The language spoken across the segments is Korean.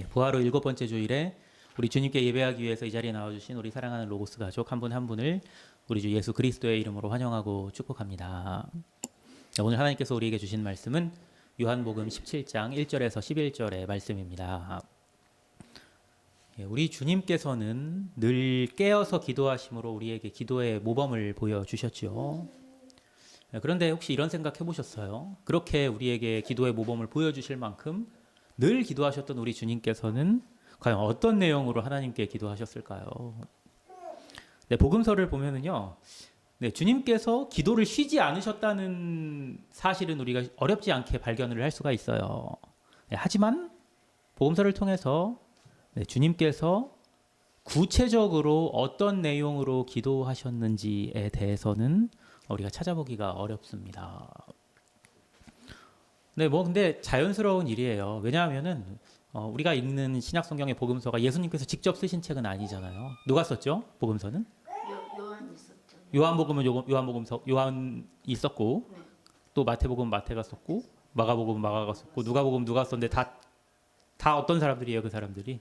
부활 후 7번째 주일에 우리 주님께 예배하기 위해서 이 자리에 나와주신 우리 사랑하는 로고스 가족 한 분 한 분을 우리 주 예수 그리스도의 이름으로 환영하고 축복합니다. 오늘 하나님께서 우리에게 주신 말씀은 요한복음 17장 1절에서 11절의 말씀입니다. 우리 주님께서는 늘 깨어서 기도하심으로 우리에게 기도의 모범을 보여주셨죠. 그런데 혹시 이런 생각 해보셨어요? 그렇게 우리에게 기도의 모범을 보여주실 만큼 늘 기도하셨던 우리 주님께서는 과연 어떤 내용으로 하나님께 기도하셨을까요? 복음서를 보면은요, 주님께서 기도를 쉬지 않으셨다는 사실은 우리가 어렵지 않게 발견을 할 수가 있어요. 하지만 복음서를 통해서 주님께서 구체적으로 어떤 내용으로 기도하셨는지에 대해서는 우리가 찾아보기가 어렵습니다. 근데 자연스러운 일이에요. 왜냐하면은 우리가 읽는 신약 성경의 복음서가 예수님께서 직접 쓰신 책은 아니잖아요. 누가 썼죠? 복음서는? 요한이 썼죠. 요한복음은 요한이 썼고, 네. 또 마태복음은 마태가 썼고, 마가복음은 마가가 썼고, 누가복음은 누가 썼는데 다 어떤 사람들이에요? 그 사람들이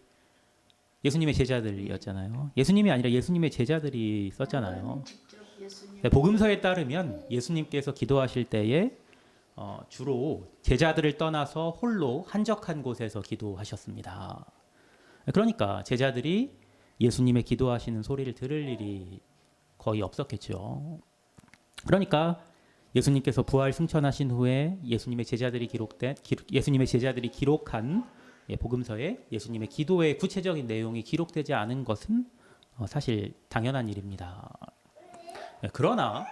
예수님의 제자들이었잖아요. 예수님이 아니라 예수님의 제자들이 썼잖아요. 직접 예수님. 복음서에 따르면 예수님께서 기도하실 때에 주로 제자들을 떠나서 홀로 한적한 곳에서 기도하셨습니다. 그러니까 제자들이 예수님의 기도하시는 소리를 들을 일이 거의 없었겠죠. 그러니까 예수님께서 부활 승천하신 후에 예수님의 제자들이 기록한 복음서에 예수님의 기도의 구체적인 내용이 기록되지 않은 것은 사실 당연한 일입니다. 그러나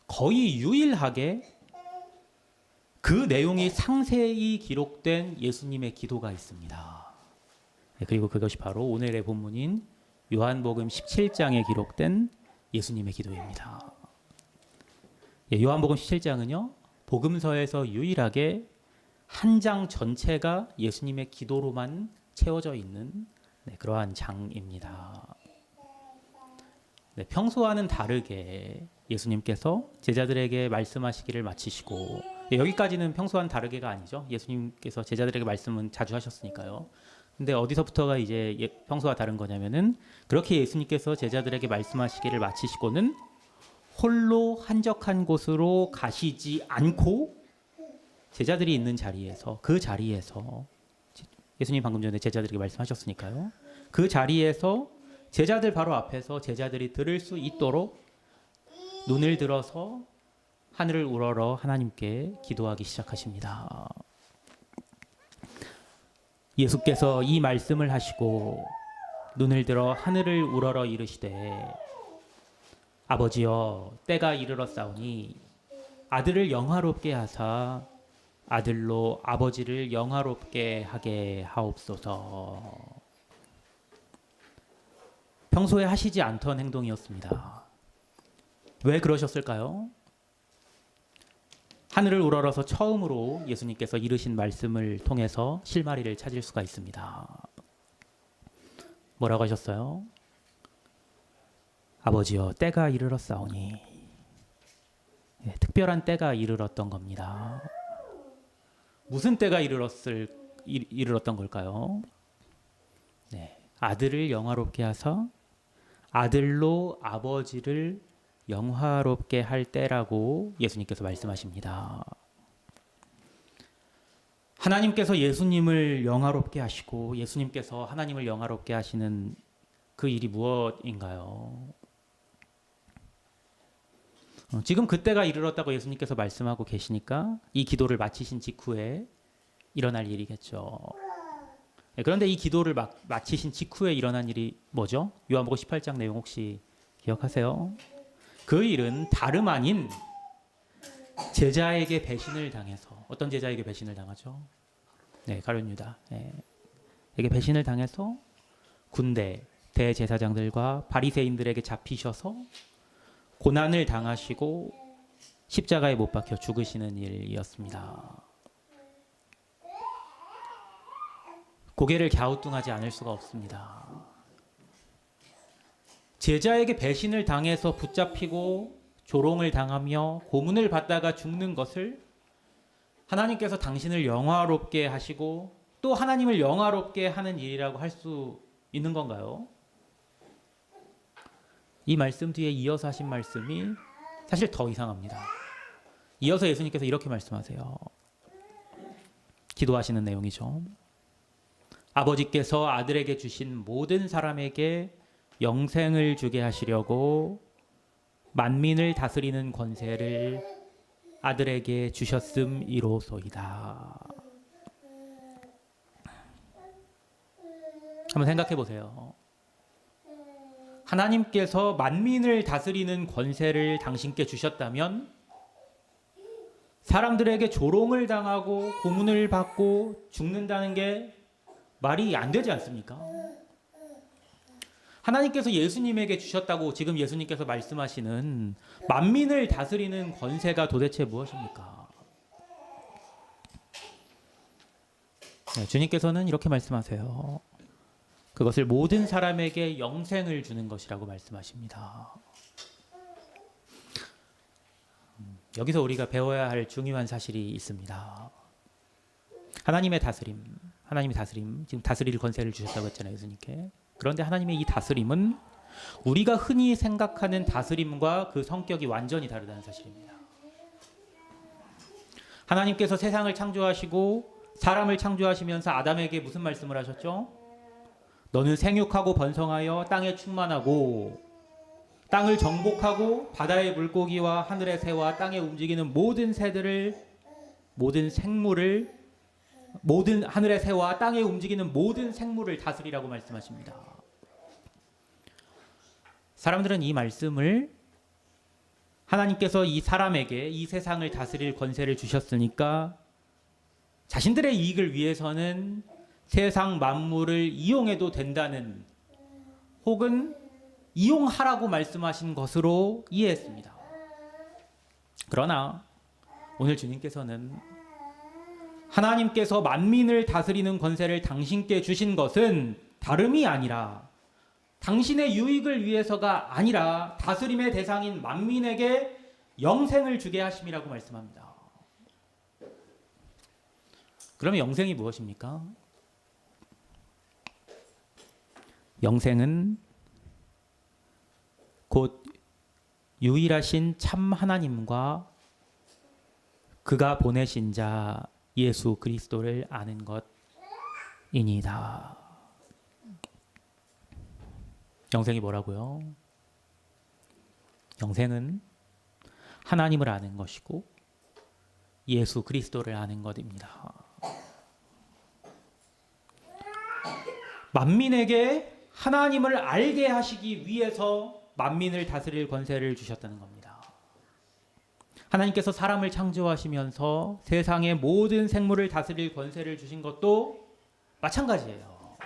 거의 유일하게 그 내용이 상세히 기록된 예수님의 기도가 있습니다. 그리고 그것이 바로 오늘의 본문인 요한복음 17장에 기록된 예수님의 기도입니다. 요한복음 17장은요, 복음서에서 유일하게 한 장 전체가 예수님의 기도로만 채워져 있는 그러한 장입니다. 평소와는 다르게 예수님께서 제자들에게 말씀하시기를 마치시고, 여기까지는 평소와는 다르게가 아니죠. 예수님께서 제자들에게 말씀은 자주 하셨으니까요. 근데 어디서부터가 이제 평소와 다른 거냐면은, 그렇게 예수님께서 제자들에게 말씀하시기를 마치시고는 홀로 한적한 곳으로 가시지 않고 제자들이 있는 자리에서, 그 자리에서, 예수님 방금 전에 제자들에게 말씀하셨으니까요. 그 자리에서 제자들 바로 앞에서 제자들이 들을 수 있도록 눈을 들어서 하늘을 우러러 하나님께 기도하기 시작하십니다. 예수께서 이 말씀을 하시고 눈을 들어 하늘을 우러러 이르시되, 아버지여, 때가 이르렀사오니 아들을 영화롭게 하사 아들로 아버지를 영화롭게 하게 하옵소서. 평소에 하시지 않던 행동이었습니다. 왜 그러셨을까요? 하늘을 우러러서 처음으로 예수님께서 이르신 말씀을 통해서 실마리를 찾을 수가 있습니다. 뭐라고 하셨어요? 아버지여, 때가 이르렀사오니. 특별한 때가 이르렀던 겁니다. 무슨 때가 이르렀던 걸까요? 아들을 영화롭게 하사 아들로 아버지를 영화롭게 할 때라고 예수님께서 말씀하십니다. 하나님께서 예수님을 영화롭게 하시고 예수님께서 하나님을 영화롭게 하시는 그 일이 무엇인가요? 지금 그때가 이르렀다고 예수님께서 말씀하고 계시니까 이 기도를 마치신 직후에 일어날 일이겠죠. 그런데 이 기도를 마치신 직후에 일어난 일이 뭐죠? 요한복음 18장 내용 혹시 기억하세요? 그 일은 다름 아닌 제자에게 배신을 당해서, 어떤 제자에게 배신을 당하죠? 가룟 유다에게 배신을 당해서 군대 대제사장들과 바리새인들에게 잡히셔서 고난을 당하시고 십자가에 못 박혀 죽으시는 일이었습니다. 고개를 갸우뚱하지 않을 수가 없습니다. 제자에게 배신을 당해서 붙잡히고 조롱을 당하며 고문을 받다가 죽는 것을 하나님께서 당신을 영화롭게 하시고 또 하나님을 영화롭게 하는 일이라고 할 수 있는 건가요? 이 말씀 뒤에 이어서 하신 말씀이 사실 더 이상합니다. 이어서 예수님께서 이렇게 말씀하세요. 기도하시는 내용이죠. 아버지께서 아들에게 주신 모든 사람에게 영생을 주게 하시려고 만민을 다스리는 권세를 아들에게 주셨음이로소이다. 한번 생각해 보세요. 하나님께서 만민을 다스리는 권세를 당신께 주셨다면 사람들에게 조롱을 당하고 고문을 받고 죽는다는 게 말이 안 되지 않습니까? 하나님께서 예수님에게 주셨다고 지금 예수님께서 말씀하시는 만민을 다스리는 권세가 도대체 무엇입니까? 네, 주님께서는 이렇게 말씀하세요. 그것을 모든 사람에게 영생을 주는 것이라고 말씀하십니다. 여기서 우리가 배워야 할 중요한 사실이 있습니다. 하나님이 다스림, 지금 다스릴 권세를 주셨다고 했잖아요, 예수님께. 그런데 하나님의 이 다스림은 우리가 흔히 생각하는 다스림과 그 성격이 완전히 다르다는 사실입니다. 하나님께서 세상을 창조하시고 사람을 창조하시면서 아담에게 무슨 말씀을 하셨죠? 너는 생육하고 번성하여 땅에 충만하고 땅을 정복하고 바다의 물고기와 하늘의 새와 땅에 움직이는 모든 새들을, 모든 생물을, 모든 하늘의 새와 땅에 움직이는 모든 생물을 다스리라고 말씀하십니다. 사람들은 이 말씀을 하나님께서 이 사람에게 이 세상을 다스릴 권세를 주셨으니까 자신들의 이익을 위해서는 세상 만물을 이용해도 된다는, 혹은 이용하라고 말씀하신 것으로 이해했습니다. 그러나 오늘 주님께서는 하나님께서 만민을 다스리는 권세를 당신께 주신 것은 다름이 아니라 당신의 유익을 위해서가 아니라 다스림의 대상인 만민에게 영생을 주게 하심이라고 말씀합니다. 그러면 영생이 무엇입니까? 영생은 곧 유일하신 참 하나님과 그가 보내신 자 예수 그리스도를 아는 것이니이다. 영생이 뭐라고요? 영생은 하나님을 아는 것이고 예수 그리스도를 아는 것입니다. 만민에게 하나님을 알게 하시기 위해서 만민을 다스릴 권세를 주셨다는 겁니다. 하나님께서 사람을 창조하시면서 세상의 모든 생물을 다스릴 권세를 주신 것도 마찬가지예요.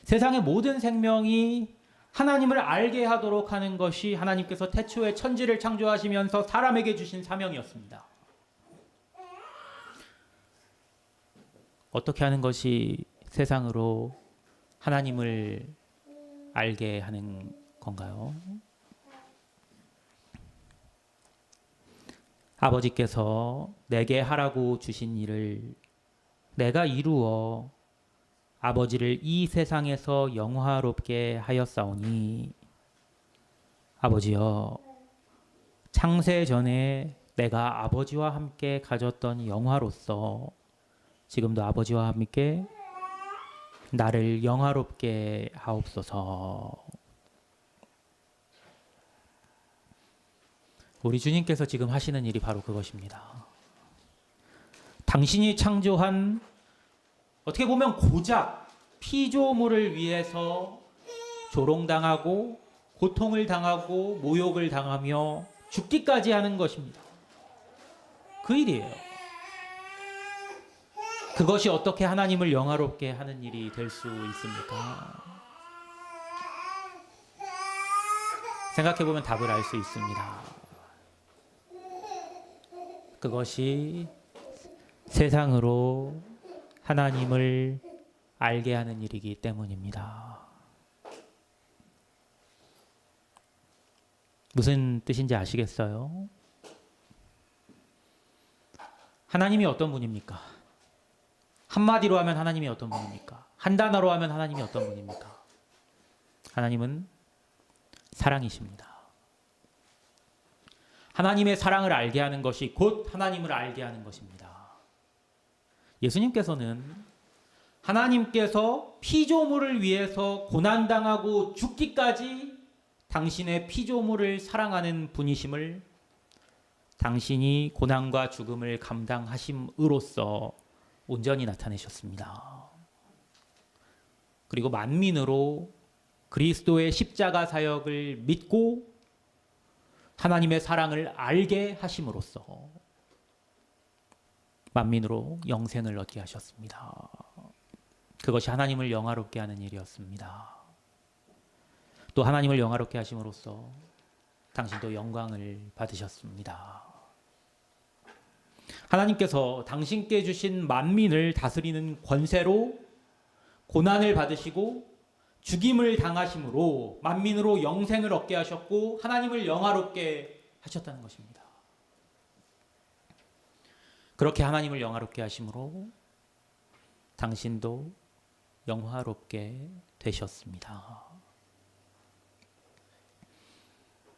세상의 모든 생명이 하나님을 알게 하도록 하는 것이 하나님께서 태초에 천지를 창조하시면서 사람에게 주신 사명이었습니다. 어떻게 하는 것이 세상으로 하나님을 알게 하는 건가요? 아버지께서 내게 하라고 주신 일을 내가 이루어 아버지를 이 세상에서 영화롭게 하였사오니 아버지여, 창세 전에 내가 아버지와 함께 가졌던 영화로서 지금도 아버지와 함께 나를 영화롭게 하옵소서. 우리 주님께서 지금 하시는 일이 바로 그것입니다. 당신이 창조한, 어떻게 보면 고작 피조물을 위해서 조롱당하고 고통을 당하고 모욕을 당하며 죽기까지 하는 것입니다. 그 일이에요. 그것이 어떻게 하나님을 영화롭게 하는 일이 될 수 있습니까? 생각해보면 답을 알 수 있습니다. 그것이 세상으로 하나님을 알게 하는 일이기 때문입니다. 무슨 뜻인지 아시겠어요? 하나님이 어떤 분입니까? 한마디로 하면 하나님이 어떤 분입니까? 한 단어로 하면 하나님이 어떤 분입니까? 하나님은 사랑이십니다. 하나님의 사랑을 알게 하는 것이 곧 하나님을 알게 하는 것입니다. 예수님께서는 하나님께서 피조물을 위해서 고난당하고 죽기까지 당신의 피조물을 사랑하는 분이심을 당신이 고난과 죽음을 감당하심으로써 온전히 나타내셨습니다. 그리고 만민으로 그리스도의 십자가 사역을 믿고 하나님의 사랑을 알게 하심으로써 만민으로 영생을 얻게 하셨습니다. 그것이 하나님을 영화롭게 하는 일이었습니다. 또 하나님을 영화롭게 하심으로써 당신도 영광을 받으셨습니다. 하나님께서 당신께 주신 만민을 다스리는 권세로 고난을 받으시고 죽임을 당하심으로 만민으로 영생을 얻게 하셨고 하나님을 영화롭게 하셨다는 것입니다. 그렇게 하나님을 영화롭게 하심으로 당신도 영화롭게 되셨습니다.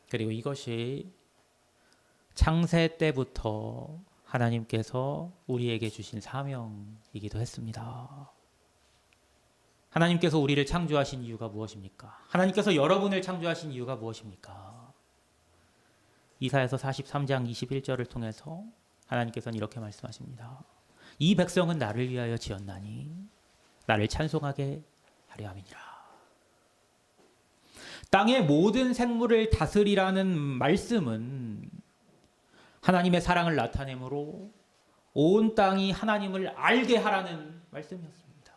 그리고 이것이 창세 때부터 하나님께서 우리에게 주신 사명이기도 했습니다. 하나님께서 우리를 창조하신 이유가 무엇입니까? 하나님께서 여러분을 창조하신 이유가 무엇입니까? 이사야서 43장 21절을 통해서 하나님께서는 이렇게 말씀하십니다. 이 백성은 나를 위하여 지었나니 나를 찬송하게 하려 함이니라. 땅의 모든 생물을 다스리라는 말씀은 하나님의 사랑을 나타내므로 온 땅이 하나님을 알게 하라는 말씀이었습니다.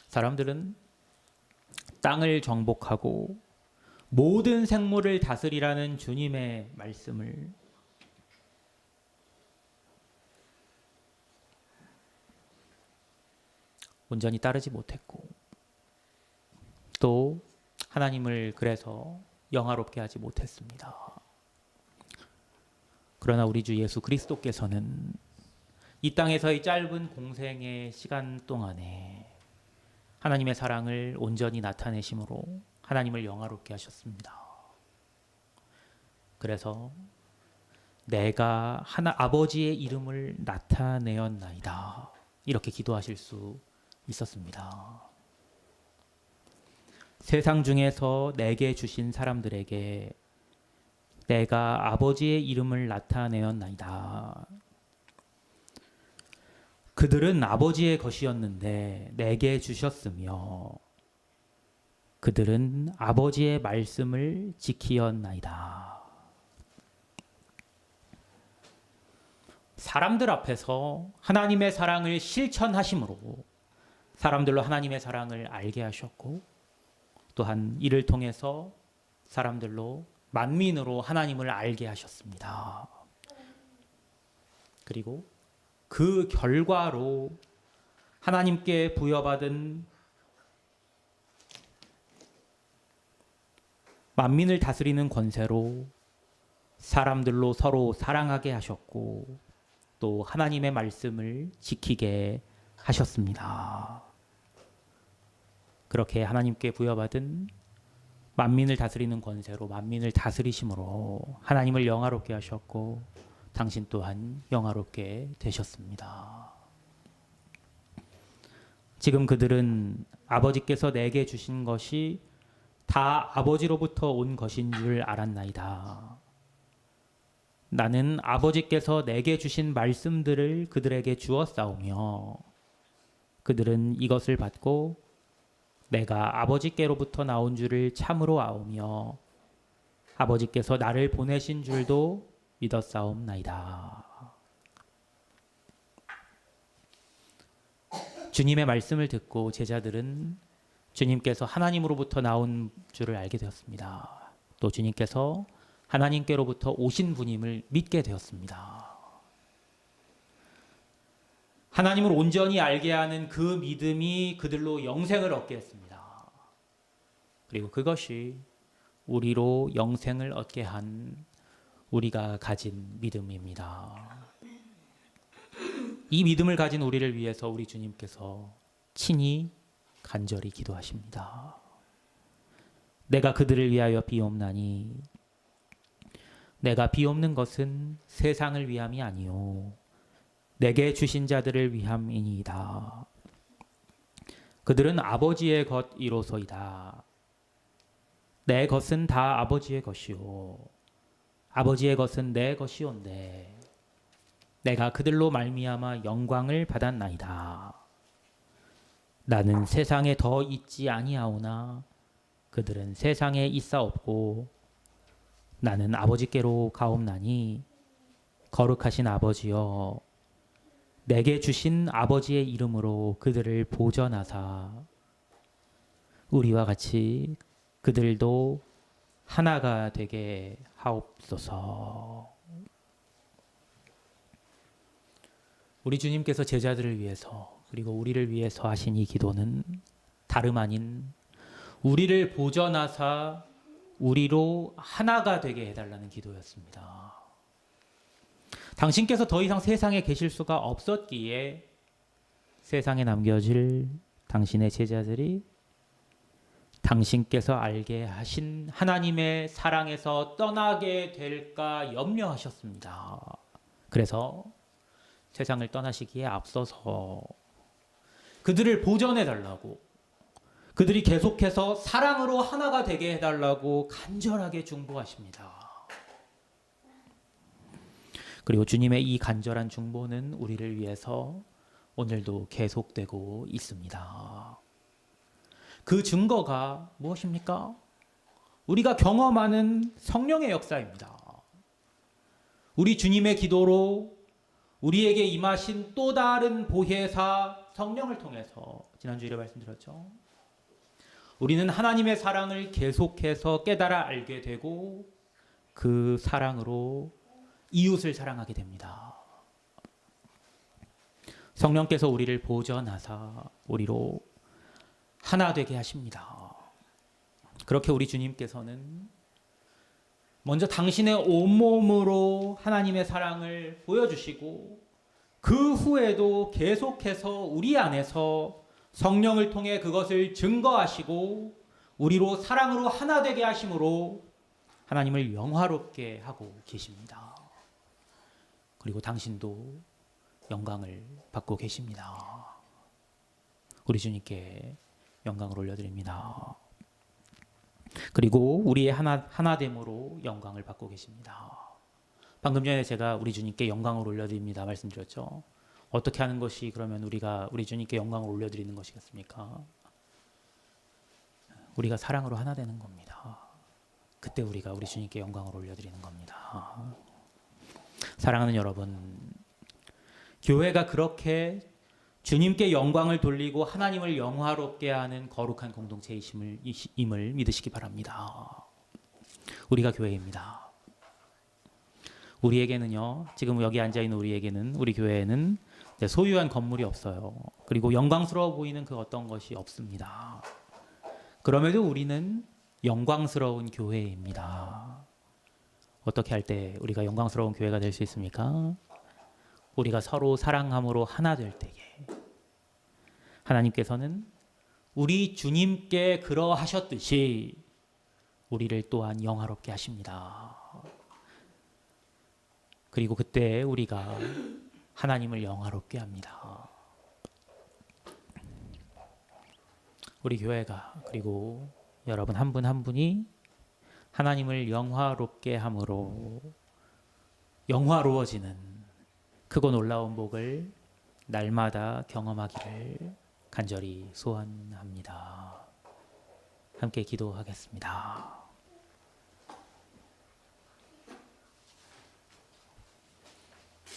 사람들은 땅을 정복하고 모든 생물을 다스리라는 주님의 말씀을 온전히 따르지 못했고 또 하나님을 그래서 영화롭게 하지 못했습니다. 그러나 우리 주 예수 그리스도께서는 이 땅에서의 짧은 공생의 시간 동안에 하나님의 사랑을 온전히 나타내심으로 하나님을 영화롭게 하셨습니다. 그래서 내가 아버지의 이름을 나타내었나이다. 이렇게 기도하실 수 있었습니다. 세상 중에서 내게 주신 사람들에게 내가 아버지의 이름을 나타내었나이다. 그들은 아버지의 것이었는데 내게 주셨으며 그들은 아버지의 말씀을 지키었나이다. 사람들 앞에서 하나님의 사랑을 실천하심으로 사람들로 하나님의 사랑을 알게 하셨고 또한 이를 통해서 사람들로 만민으로 하나님을 알게 하셨습니다. 그리고 그 결과로 하나님께 부여받은 만민을 다스리는 권세로 사람들로 서로 사랑하게 하셨고 또 하나님의 말씀을 지키게 하셨습니다. 그렇게 하나님께 부여받은 만민을 다스리는 권세로 만민을 다스리심으로 하나님을 영화롭게 하셨고 당신 또한 영화롭게 되셨습니다. 지금 그들은 아버지께서 내게 주신 것이 다 아버지로부터 온 것인 줄 알았나이다. 나는 아버지께서 내게 주신 말씀들을 그들에게 주었사오며 그들은 이것을 받고 내가 아버지께로부터 나온 줄을 참으로 아오며 아버지께서 나를 보내신 줄도 믿었사옵나이다. 주님의 말씀을 듣고 제자들은 주님께서 하나님으로부터 나온 줄을 알게 되었습니다. 또 주님께서 하나님께로부터 오신 분임을 믿게 되었습니다. 하나님을 온전히 알게 하는 그 믿음이 그들로 영생을 얻게 했습니다. 그리고 그것이 우리로 영생을 얻게 한 우리가 가진 믿음입니다. 이 믿음을 가진 우리를 위해서 우리 주님께서 친히 간절히 기도하십니다. 내가 그들을 위하여 비옵나니 내가 비옵는 것은 세상을 위함이 아니요 내게 주신 자들을 위함이니이다. 그들은 아버지의 것이로소이다. 내 것은 다 아버지의 것이요 아버지의 것은 내 것이온데 내가 그들로 말미암아 영광을 받았나이다. 나는 세상에 더 있지 아니하오나 그들은 세상에 있사옵고 나는 아버지께로 가옵나니 거룩하신 아버지여 내게 주신 아버지의 이름으로 그들을 보전하사 우리와 같이 그들도 하나가 되게 하옵소서. 우리 주님께서 제자들을 위해서 그리고 우리를 위해서 하신 이 기도는 다름 아닌 우리를 보전하사 우리로 하나가 되게 해달라는 기도였습니다. 당신께서 더 이상 세상에 계실 수가 없었기에 세상에 남겨질 당신의 제자들이 당신께서 알게 하신 하나님의 사랑에서 떠나게 될까 염려하셨습니다. 그래서 세상을 떠나시기에 앞서서 그들을 보전해달라고 그들이 계속해서 사랑으로 하나가 되게 해달라고 간절하게 중보하십니다. 그리고 주님의 이 간절한 중보는 우리를 위해서 오늘도 계속되고 있습니다. 그 증거가 무엇입니까? 우리가 경험하는 성령의 역사입니다. 우리 주님의 기도로 우리에게 임하신 또 다른 보혜사 성령을 통해서 지난주에 말씀드렸죠. 우리는 하나님의 사랑을 계속해서 깨달아 알게 되고 그 사랑으로 이웃을 사랑하게 됩니다. 성령께서 우리를 보전하사 우리로 하나 되게 하십니다. 그렇게 우리 주님께서는 먼저 당신의 온몸으로 하나님의 사랑을 보여주시고 그 후에도 계속해서 우리 안에서 성령을 통해 그것을 증거하시고 우리로 사랑으로 하나 되게 하심으로 하나님을 영화롭게 하고 계십니다. 그리고 당신도 영광을 받고 계십니다. 우리 주님께 영광을 올려드립니다. 그리고 우리의 하나됨으로 영광을 받고 계십니다. 방금 전에 제가 우리 주님께 영광을 올려드립니다 말씀드렸죠. 어떻게 하는 것이 그러면 우리가 우리 주님께 영광을 올려드리는 것이겠습니까? 우리가 사랑으로 하나 되는 겁니다. 그때 우리가 우리 주님께 영광을 올려드리는 겁니다. 사랑하는 여러분, 교회가 그렇게 주님께 영광을 돌리고 하나님을 영화롭게 하는 거룩한 공동체임을 믿으시기 바랍니다. 우리가 교회입니다. 우리에게는요, 지금 여기 앉아있는 우리에게는, 우리 교회에는 소유한 건물이 없어요. 그리고 영광스러워 보이는 그 어떤 것이 없습니다. 그럼에도 우리는 영광스러운 교회입니다. 어떻게 할 때 우리가 영광스러운 교회가 될 수 있습니까? 우리가 서로 사랑함으로 하나 될 때에 하나님께서는 우리 주님께 그러하셨듯이 우리를 또한 영화롭게 하십니다. 그리고 그때 우리가 하나님을 영화롭게 합니다. 우리 교회가 그리고 여러분 한 분 한 분이 하나님을 영화롭게 함으로 영화로워지는 크고 놀라운 복을 날마다 경험하기를 간절히 소원합니다. 함께 기도하겠습니다.